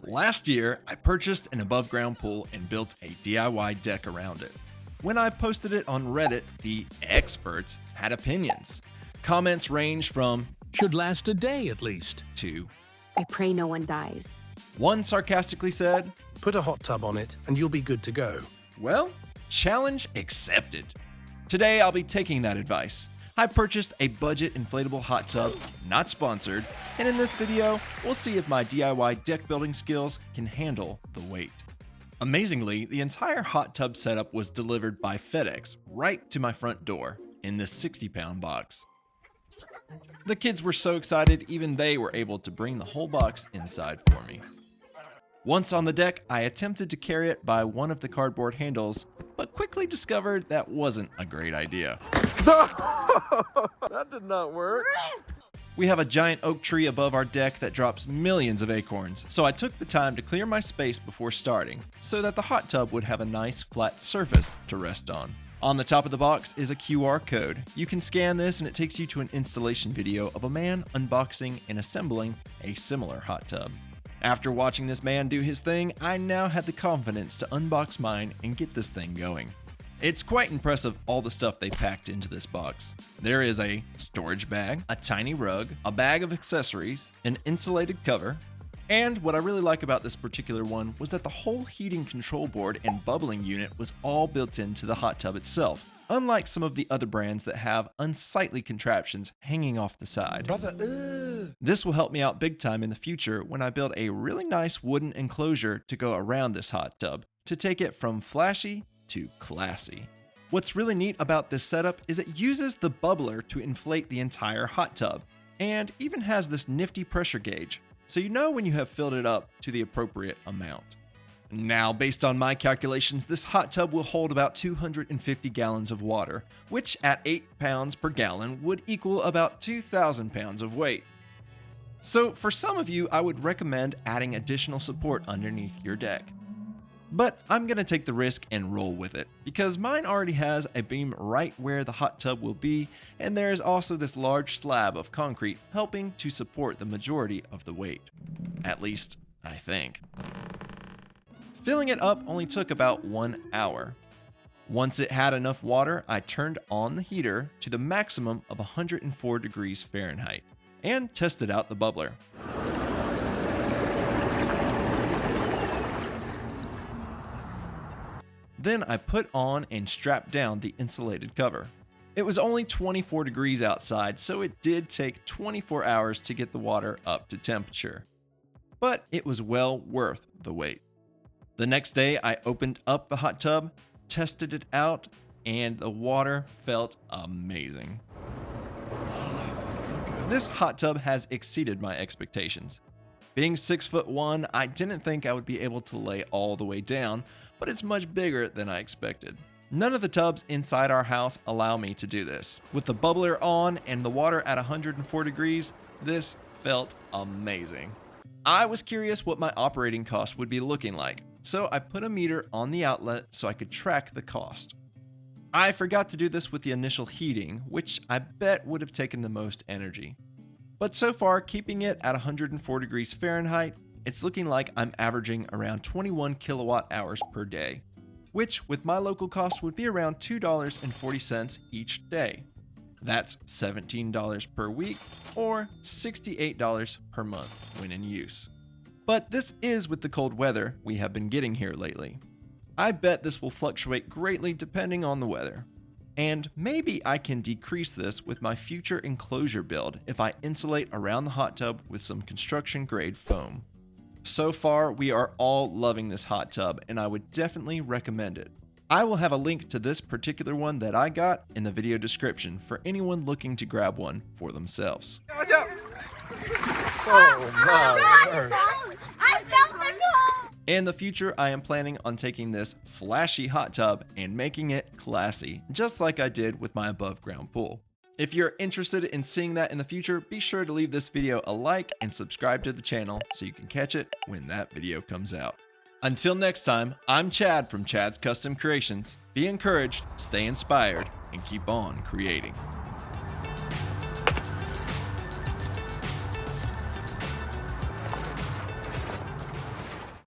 Last year, I purchased an above-ground pool and built a DIY deck around it. When I posted it on Reddit, the experts had opinions. Comments ranged from "Should last a day at least" to "I pray no one dies." One sarcastically said, "Put a hot tub on it and you'll be good to go." well, challenge accepted. Today, I'll be taking that advice. I purchased a budget inflatable hot tub, not sponsored, and in this video, we'll see if my DIY deck building skills can handle the weight. Amazingly, the entire hot tub setup was delivered by FedEx right to my front door in this 60-pound box. The kids were so excited, even they were able to bring the whole box inside for me. Once on the deck, I attempted to carry it by one of the cardboard handles, but quickly discovered that wasn't a great idea. That did not work. We have a giant oak tree above our deck that drops millions of acorns, so I took the time to clear my space before starting, so that the hot tub would have a nice flat surface to rest on. On the top of the box is a QR code. You can scan this and it takes you to an installation video of a man unboxing and assembling a similar hot tub. After watching this man do his thing, I now had the confidence to unbox mine and get this thing going. It's quite impressive all the stuff they packed into this box. There is a storage bag, a tiny rug, a bag of accessories, an insulated cover, and what I really like about this particular one was that the whole heating control board and bubbling unit was all built into the hot tub itself, unlike some of the other brands that have unsightly contraptions hanging off the side. This will help me out big time in the future when I build a really nice wooden enclosure to go around this hot tub to take it from flashy to classy. What's really neat about this setup is it uses the bubbler to inflate the entire hot tub, and even has this nifty pressure gauge, so you know when you have filled it up to the appropriate amount. Now, based on my calculations, this hot tub will hold about 250 gallons of water, which at 8 pounds per gallon would equal about 2,000 pounds of weight. So for some of you, I would recommend adding additional support underneath your deck. But I'm going to take the risk and roll with it, because mine already has a beam right where the hot tub will be, and there is also this large slab of concrete helping to support the majority of the weight. At least, I think. Filling it up only took about 1 hour. Once it had enough water, I turned on the heater to the maximum of 104 degrees Fahrenheit and tested out the bubbler. Then I put on and strapped down the insulated cover. It was only 24 degrees outside, so it did take 24 hours to get the water up to temperature. But it was well worth the wait. The next day, I opened up the hot tub, tested it out, and the water felt amazing. This hot tub has exceeded my expectations. Being 6'1", I didn't think I would be able to lay all the way down, but it's much bigger than I expected. None of the tubs inside our house allow me to do this. With the bubbler on and the water at 104 degrees, this felt amazing. I was curious what my operating cost would be looking like, so I put a meter on the outlet so I could track the cost. I forgot to do this with the initial heating, which I bet would have taken the most energy. But so far, keeping it at 104 degrees Fahrenheit, it's looking like I'm averaging around 21 kilowatt hours per day, which with my local cost would be around $2.40 each day. That's $17 per week or $68 per month when in use. But this is with the cold weather we have been getting here lately. I bet this will fluctuate greatly depending on the weather. And maybe I can decrease this with my future enclosure build if I insulate around the hot tub with some construction grade foam. So far, we are all loving this hot tub, and I would definitely recommend it. I will have a link to this particular one that I got in the video description for anyone looking to grab one for themselves. Watch out! Oh my! I felt the cone! In the future, I am planning on taking this flashy hot tub and making it classy, just like I did with my above ground pool. If you're interested in seeing that in the future, be sure to leave this video a like and subscribe to the channel so you can catch it when that video comes out. Until next time, I'm Chad from Chad's Custom Creations. Be encouraged, stay inspired, and keep on creating.